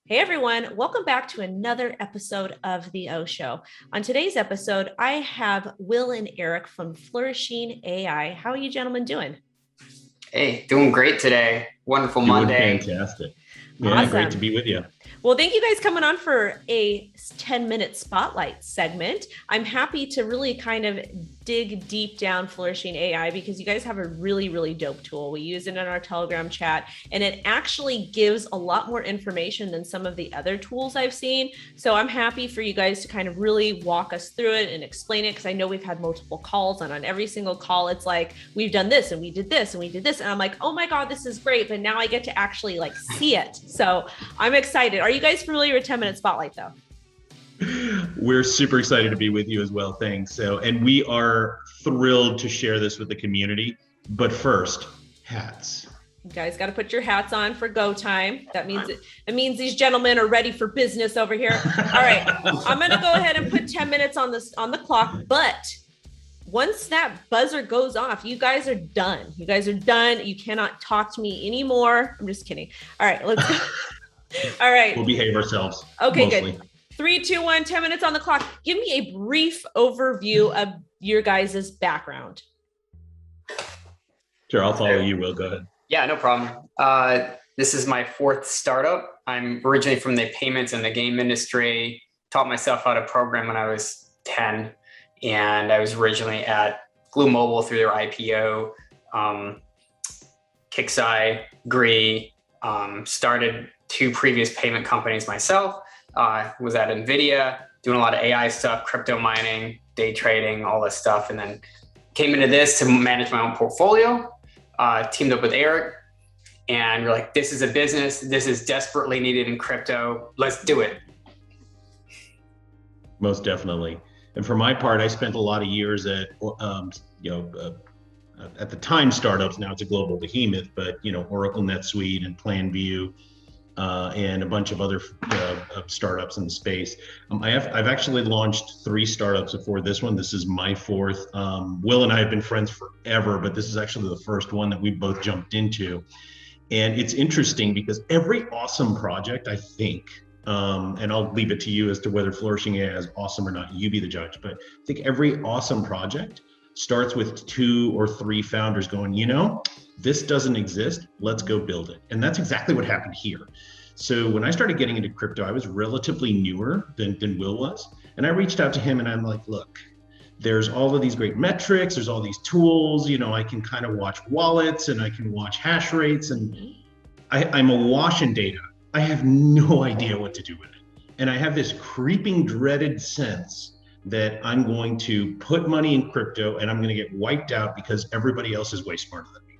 Hey everyone, welcome back to another episode of The O Show. On today's episode, I have Will and Eric from Flourishing AI. How are you gentlemen doing? Hey, doing great today. Wonderful Doing Monday. fantastic. Yeah, great to Awesome. be with you. Well, thank you guys coming on for a 10-minute spotlight segment. I'm happy to really kind of dig deep down Flourishing AI because you guys have a really, really dope tool. We use it in our Telegram chat, and it actually gives a lot more information than some of the other tools I've seen. So I'm happy for you guys to kind of really walk us through it and explain it, because I know we've had multiple calls, and on every single call, it's like, we've done this and we did this and we did this. And I'm like, oh my God, this is great. But now I get to actually like see it. So I'm excited. Are you guys familiar with 10-minute spotlight though? We're super excited to be with you as well. Thanks. And we are thrilled to share this with the community. But first, hats. You guys got to put your hats on for go time. That means these gentlemen are ready for business over here. All right, I'm going to go ahead and put 10 minutes on the clock. But once that buzzer goes off, you guys are done. You guys are done. You cannot talk to me anymore. I'm just kidding. All right, let's go. All right. We'll behave ourselves. Okay, mostly. Good. 3, 2, 1, 10 minutes on the clock. Give me a brief overview of your guys' background. Sure, I'll follow you, Will. Go ahead. Yeah, no problem. This is my fourth startup. I'm originally from the payments and the game industry. Taught myself how to program when I was 10. And I was originally at Glue Mobile through their IPO, Kixeye, Gree, started 2 previous payment companies myself. Was at NVIDIA, doing a lot of AI stuff, crypto mining, day trading, all this stuff. And then came into this to manage my own portfolio, teamed up with Eric. And we're like, this is a business. This is desperately needed in crypto. Let's do it. Most definitely. And for my part, I spent a lot of years at, at the time startups. Now it's a global behemoth, but Oracle, NetSuite, and PlanView, and a bunch of other startups in the space. I've actually launched 3 startups before this one. This is my 4th. Will and I have been friends forever, but this is actually the first one that we both jumped into. And it's interesting because every awesome project, I think, and I'll leave it to you as to whether Flourishing AI is awesome or not, you be the judge, but I think every awesome project starts with 2 or 3 founders going, this doesn't exist, let's go build it. And that's exactly what happened here. So when I started getting into crypto, I was relatively newer than Will was. And I reached out to him and I'm like, look, there's all of these great metrics, there's all these tools, I can kind of watch wallets and I can watch hash rates, and I'm awash in data. I have no idea what to do with it. And I have this creeping, dreaded sense that I'm going to put money in crypto and I'm going to get wiped out because everybody else is way smarter than me.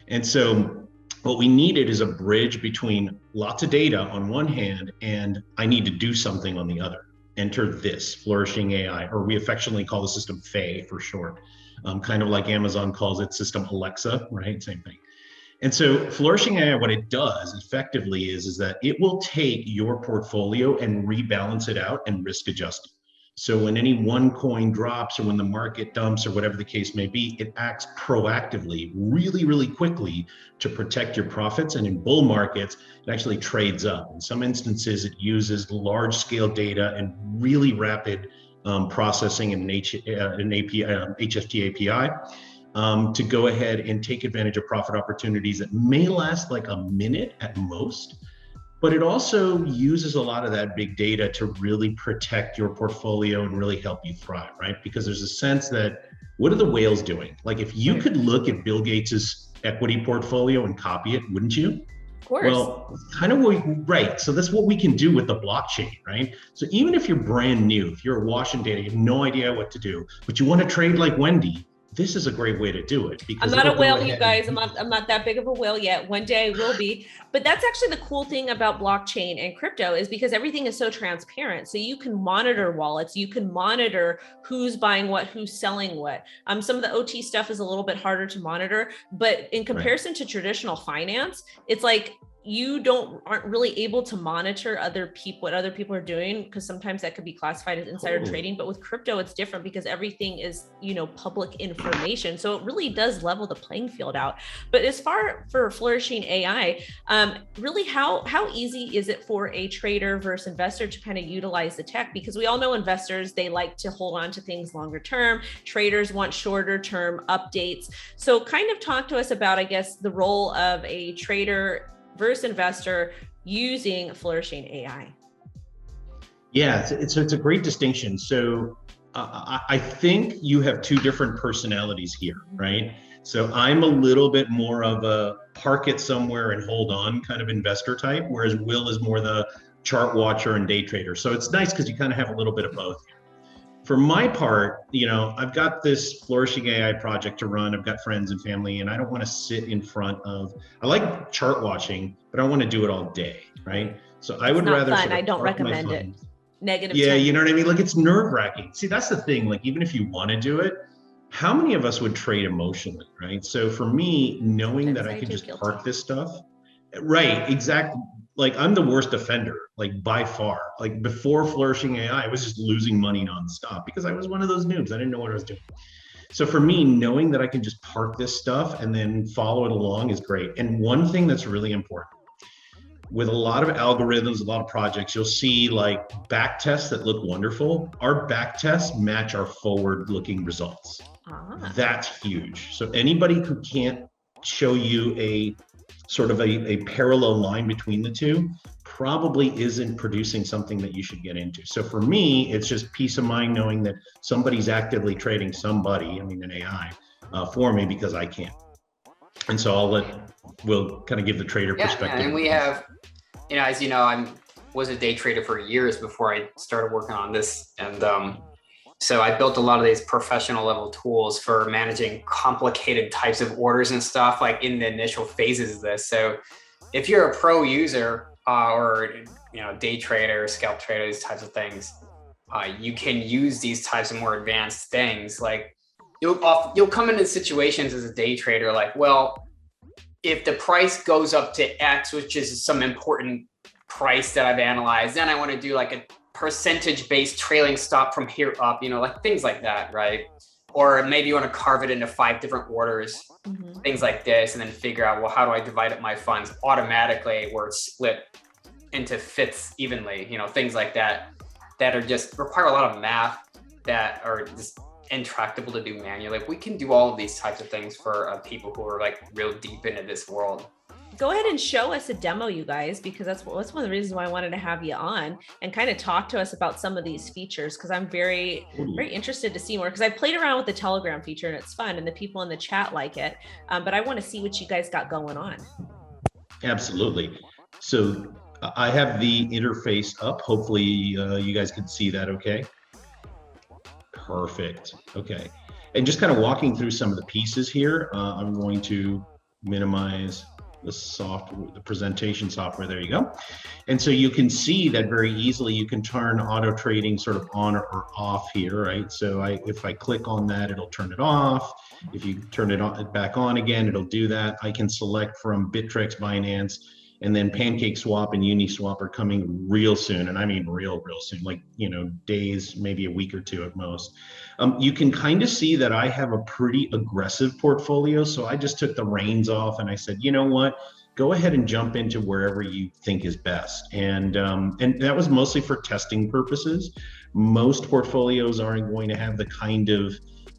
And so what we needed is a bridge between lots of data on one hand and I need to do something on the other. Enter this, Flourishing AI, or we affectionately call the system FAE for short, kind of like Amazon calls its system Alexa, right? Same thing. And so Flourishing AI, what it does effectively is that it will take your portfolio and rebalance it out and risk adjust it. So when any one coin drops or when the market dumps or whatever the case may be, it acts proactively, really, really quickly to protect your profits. And in bull markets, it actually trades up. In some instances, it uses large scale data and really rapid processing in an HFT API to go ahead and take advantage of profit opportunities that may last like a minute at most. But it also uses a lot of that big data to really protect your portfolio and really help you thrive, right? Because there's a sense that, what are the whales doing? Like if you could look at Bill Gates's equity portfolio and copy it, wouldn't you? Of course. Well, kind of right. So that's what we can do with the blockchain, right? So even if you're brand new, if you're awash in data, you have no idea what to do, but you want to trade like Wendy, this is a great way to do it. Because I'm not a whale, you guys. I'm not that big of a whale yet. One day I will be. But that's actually the cool thing about blockchain and crypto, is because everything is so transparent. So you can monitor wallets, you can monitor who's buying what, who's selling what. Some of the OT stuff is a little bit harder to monitor, but in comparison to traditional finance, it's like you aren't really able to monitor what other people are doing, because sometimes that could be classified as insider trading. But with crypto, it's different because everything is, public information. So it really does level the playing field out. But as far for flourishing AI, really how easy is it for a trader versus investor to kind of utilize the tech? Because we all know investors, they like to hold on to things longer term. Traders want shorter term updates. So kind of talk to us about, I guess, the role of a trader versus investor using flourishing AI. Yeah, it's a great distinction. So I think you have two different personalities here, right? So I'm a little bit more of a park it somewhere and hold on kind of investor type, whereas Will is more the chart watcher and day trader. So it's nice because you kind of have a little bit of both. For my part, I've got this flourishing AI project to run. I've got friends and family, and I don't want to sit in front of, I like chart watching, but I want to do it all day, right? So I would rather fun. I don't recommend it. Negative. Yeah, you know what I mean? Like, it's nerve wracking. See, that's the thing. Like, even if you want to do it, how many of us would trade emotionally, right? So for me, knowing that I can just park this stuff, right, exactly. Like, I'm the worst offender, like by far. Like, before flourishing AI, I was just losing money nonstop because I was one of those noobs. I didn't know what I was doing. So for me, knowing that I can just park this stuff and then follow it along is great. And one thing that's really important, with a lot of algorithms, a lot of projects, you'll see like back tests that look wonderful. Our back tests match our forward-looking results. That's huge. So anybody who can't show you a sort of a parallel line between the two probably isn't producing something that you should get into. So for me, it's just peace of mind knowing that somebody's actively trading somebody, an AI, for me, because I can't. And so we'll kind of give the trader perspective. And we have, as you know, I was a day trader for years before I started working on this. And so I built a lot of these professional level tools for managing complicated types of orders and stuff, like in the initial phases of this. So if you're a pro user or day trader, scalp trader, these types of things, you can use these types of more advanced things. Like you'll come into situations as a day trader, like, well, if the price goes up to X, which is some important price that I've analyzed, then I want to do like a percentage-based trailing stop from here up, like things like that, right? Or maybe you want to carve it into 5 different orders, things like this, and then figure out, well, how do I divide up my funds automatically where it's split into fifths evenly, things like that are just require a lot of math that are just intractable to do manually. We can do all of these types of things for people who are like real deep into this world. Go ahead and show us a demo, you guys, because that's one of the reasons why I wanted to have you on and kind of talk to us about some of these features, because I'm very, very interested to see more, because I played around with the Telegram feature and it's fun and the people in the chat like it, but I want to see what you guys got going on. Absolutely. So I have the interface up. Hopefully you guys can see that okay? Perfect. Okay. And just kind of walking through some of the pieces here, I'm going to minimize the presentation software. There you go. And so you can see that very easily you can turn auto trading sort of on or off here, right? So if I click on that, it'll turn it off. If you turn it on, back on again, it'll do that. I can select from Bittrex, Binance, and then PancakeSwap and Uniswap are coming real soon. And I mean real soon, like, days, maybe a week or two at most. You can kind of see that I have a pretty aggressive portfolio. So I just took the reins off and I said, you know what, go ahead and jump into wherever you think is best. And that was mostly for testing purposes. Most portfolios aren't going to have the kind of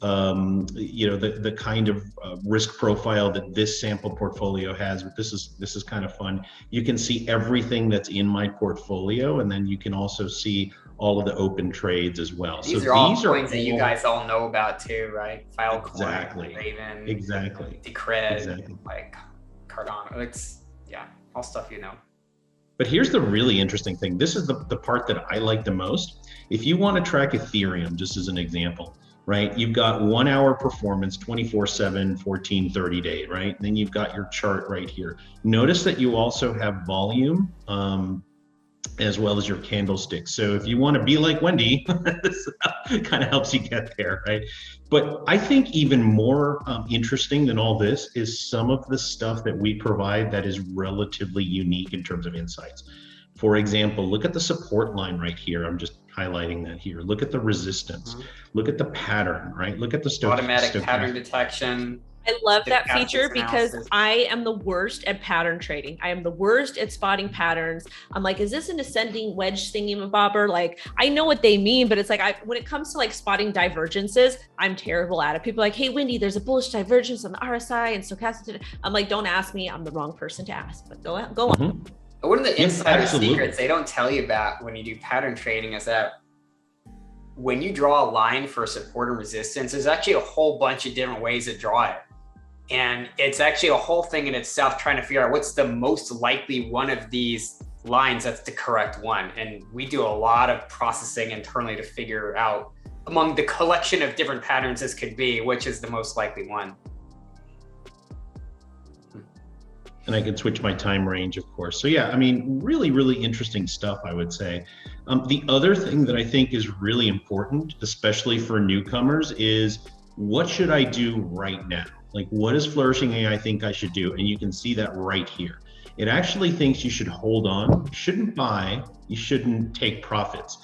the kind of risk profile that this sample portfolio has, but this is kind of fun. You can see everything that's in my portfolio, and then you can also see all of the open trades as well. These are all coins that you guys all know about too, right? Filecoin, exactly. Raven, exactly, Decred, exactly. Like Cardano. It's all stuff you know. But here's the really interesting thing. This is the part that I like the most. If you want to track Ethereum, just as an example, right? You've got 1 hour performance, 24/7, 14, 30 day, right? And then you've got your chart right here. Notice that you also have volume as well as your candlesticks. So if you want to be like Wendy, this kind of helps you get there, right? But I think even more interesting than all this is some of the stuff that we provide that is relatively unique in terms of insights. For example, look at the support line right here. I'm just highlighting that here. Look at the resistance. Look at the pattern, right? Look at the automatic pattern detection. I love that feature because I am the worst at pattern trading. I am the worst at spotting patterns. I'm like, is this an ascending wedge thingy-mabobber? Like, I know what they mean, but it's like, when it comes to like spotting divergences, I'm terrible at it. People are like, hey, Wendy, there's a bullish divergence on the RSI and stochastic. I'm like, don't ask me. I'm the wrong person to ask, but go on. One of the insider secrets they don't tell you about when you do pattern trading is that when you draw a line for support and resistance, there's actually a whole bunch of different ways to draw it. And it's actually a whole thing in itself, trying to figure out what's the most likely one of these lines that's the correct one. And we do a lot of processing internally to figure out among the collection of different patterns this could be, which is the most likely one. And I can switch my time range, of course. So yeah, I mean, really, really interesting stuff, I would say. The other thing that I think is really important, especially for newcomers, is what should I do right now? Like, what does Flourishing AI think I should do? And you can see that right here. It actually thinks you should hold on, you shouldn't buy, you shouldn't take profits.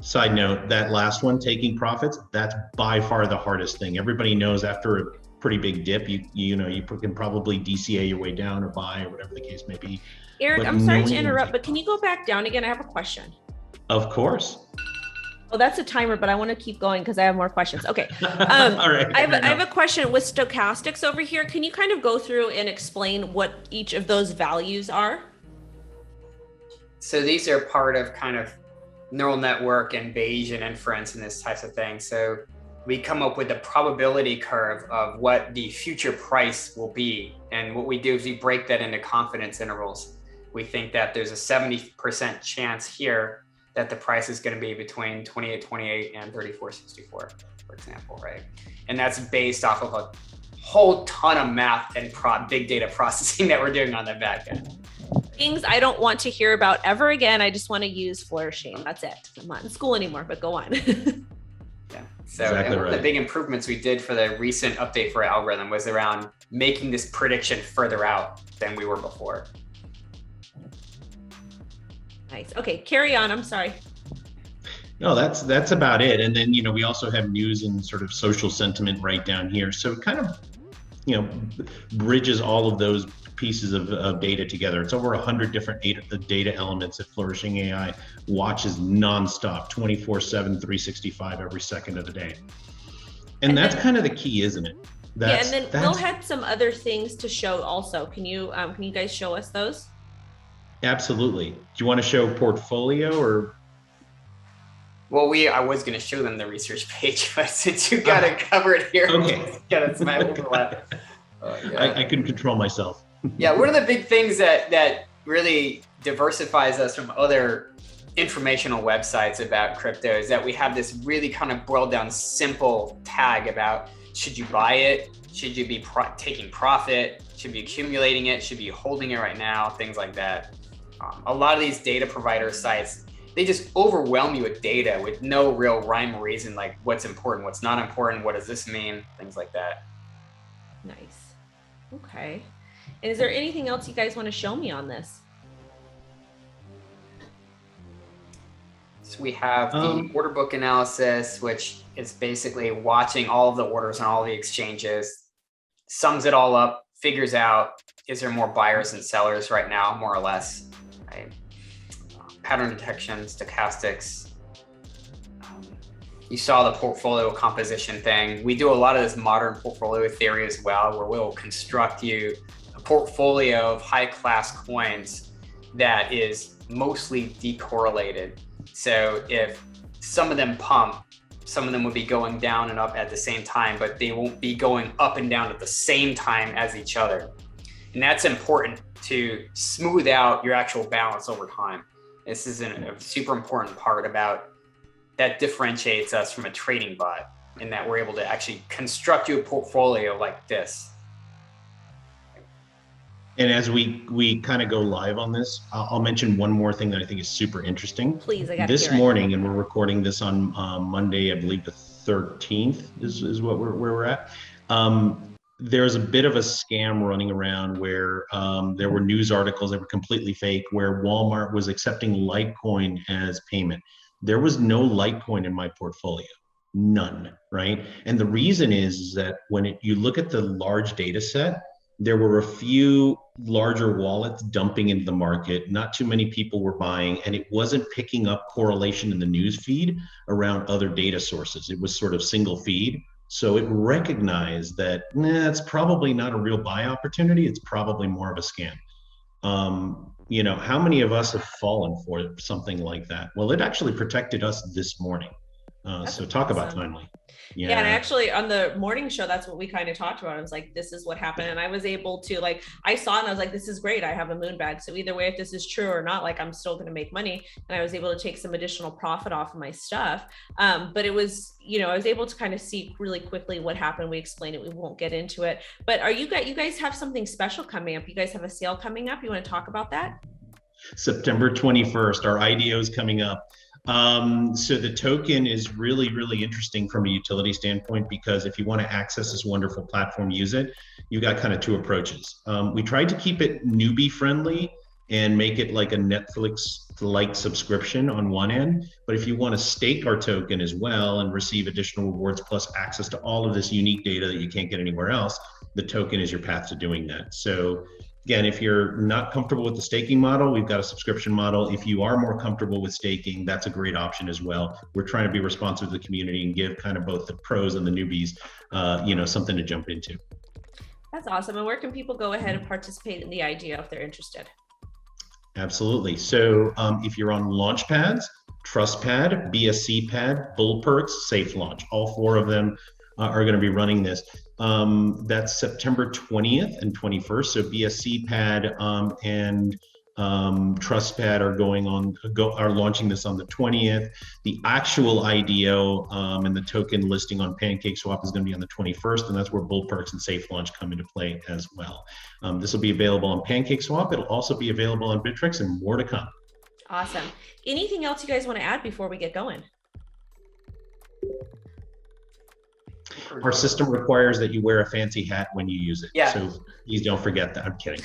Side note, that last one, taking profits, that's by far the hardest thing. Everybody knows after a pretty big dip, you know, you can probably DCA your way down or buy or whatever the case may be. Eric, I'm sorry to interrupt, but can you go back down again? I have a question. Of course. Oh, that's a timer, but I want to keep going because I have more questions. Okay. All right. I have a question with stochastics over here. Can you kind of go through and explain what each of those values are? So these are part of kind of neural network and Bayesian inference and this types of thing. So we come up with a probability curve of what the future price will be. And what we do is we break that into confidence intervals. We think that there's a 70% chance here that the price is going to be between 28.28 and 34.64, for example, right? And that's based off of a whole ton of math and big data processing that we're doing on the back end. Things I don't want to hear about ever again. I just want to use Flourishing. That's it. I'm not in school anymore, but go on. Yeah. So exactly one of the big improvements we did for the recent update for our algorithm was around making this prediction further out than we were before. Nice. Okay, carry on. I'm sorry. No, that's about it. And then, you know, we also have news and sort of social sentiment right down here. So it kind of, you know, bridges all of those pieces of data together. It's over 100 different data elements that Flourishing AI watches nonstop, 24/7, 365 every second of the day. And that's kind of the key, isn't it? And then Will had some other things to show also. Can you guys show us those? Absolutely. Do you want to show portfolio or? Well, I was going to show them the research page, but since you got it covered here, okay. It's my overlap. Yeah. I can control myself. Yeah, one of the big things that really diversifies us from other informational websites about crypto is that we have this really kind of boiled down simple tag about should you buy it, should you be taking profit, should you be accumulating it, should you be holding it right now, things like that. A lot of these data provider sites, they just overwhelm you with data with no real rhyme or reason, like what's important, what's not important, what does this mean, things like that. Nice. Okay. And is there anything else you guys want to show me on this? So we have the order book analysis, which is basically watching all of the orders on all the exchanges, sums it all up, figures out, is there more buyers than sellers right now, more or less, right? Pattern detection, stochastics. You saw the portfolio composition thing. We do a lot of this modern portfolio theory as well, where we'll construct you a portfolio of high-class coins that is mostly decorrelated. So if some of them pump, some of them would be going down and up at the same time, but they won't be going up and down at the same time as each other. And that's important to smooth out your actual balance over time. This is a super important part about that differentiates us from a trading bot, in that we're able to actually construct you a portfolio like this. And as we kind of go live on this, I'll mention one more thing that I think is super interesting. Please, I got to This hear it. morning, and we're recording this on Monday, I believe the 13th is what where we're at. There's a bit of a scam running around where there were news articles that were completely fake, where Walmart was accepting Litecoin as payment. There was no Litecoin in my portfolio, none, right? And the reason is that when you look at the large data set, there were a few larger wallets dumping into the market. Not too many people were buying, and it wasn't picking up correlation in the news feed around other data sources. It was sort of single feed. So it recognized that it's probably not a real buy opportunity. It's probably more of a scam. How many of us have fallen for something like that? Well, it actually protected us this morning. So talk awesome. about timely. Yeah. And actually on the morning show, that's what we kind of talked about. I was like, this is what happened. And I was able to, like, I saw it and I was like, this is great. I have a moon bag. So either way, if this is true or not, like, I'm still going to make money. And I was able to take some additional profit off of my stuff. But it was, I was able to kind of see really quickly what happened. We explained it. We won't get into it. But you guys have something special coming up. You guys have a sale coming up. You want to talk about that? September 21st, our IDO is coming up. So the token is really, really interesting from a utility standpoint, because if you want to access this wonderful platform, use it, you got kind of two approaches. We tried to keep it newbie friendly and make it like a Netflix-like subscription on one end. But if you want to stake our token as well and receive additional rewards plus access to all of this unique data that you can't get anywhere else, the token is your path to doing that. So again, if you're not comfortable with the staking model, we've got a subscription model. If you are more comfortable with staking, that's a great option as well. We're trying to be responsive to the community and give kind of both the pros and the newbies, something to jump into. That's awesome. And where can people go ahead and participate in the IDO if they're interested? Absolutely. So if you're on Launchpads, TrustPad, BSCPad, Bullperks, Safe Launch, all four of them are going to be running this. That's September 20th and 21st. So BSCPad and TrustPad are launching this on the 20th. The actual IDO and the token listing on PancakeSwap is going to be on the 21st, and that's where Bullperks and Safe Launch come into play as well. This will be available on PancakeSwap. It'll also be available on Bittrex, and more to come. Awesome. Anything else you guys want to add before we get going? Our system requires that you wear a fancy hat when you use it. Yeah. So please don't forget that. I'm kidding.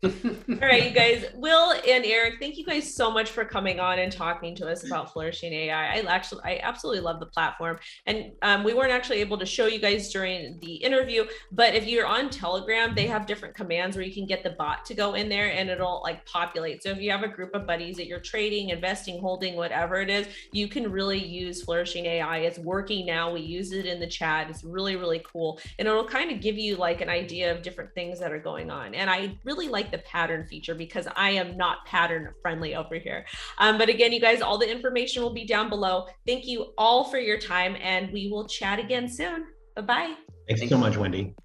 All right, you guys, Will and Eric, thank you guys so much for coming on and talking to us about Flourishing AI. I absolutely love the platform. And we weren't actually able to show you guys during the interview, but if you're on Telegram, they have different commands where you can get the bot to go in there and it'll like populate. So if you have a group of buddies that you're trading, investing, holding, whatever it is, you can really use Flourishing AI. It's working now. We use it in the chat. It's really, really cool. And it'll kind of give you like an idea of different things that are going on. And I really like the pattern feature because I am not pattern friendly over here. But again, you guys, all the information will be down below. Thank you all for your time, and we will chat again soon. Bye-bye. Thanks so much, Wendy.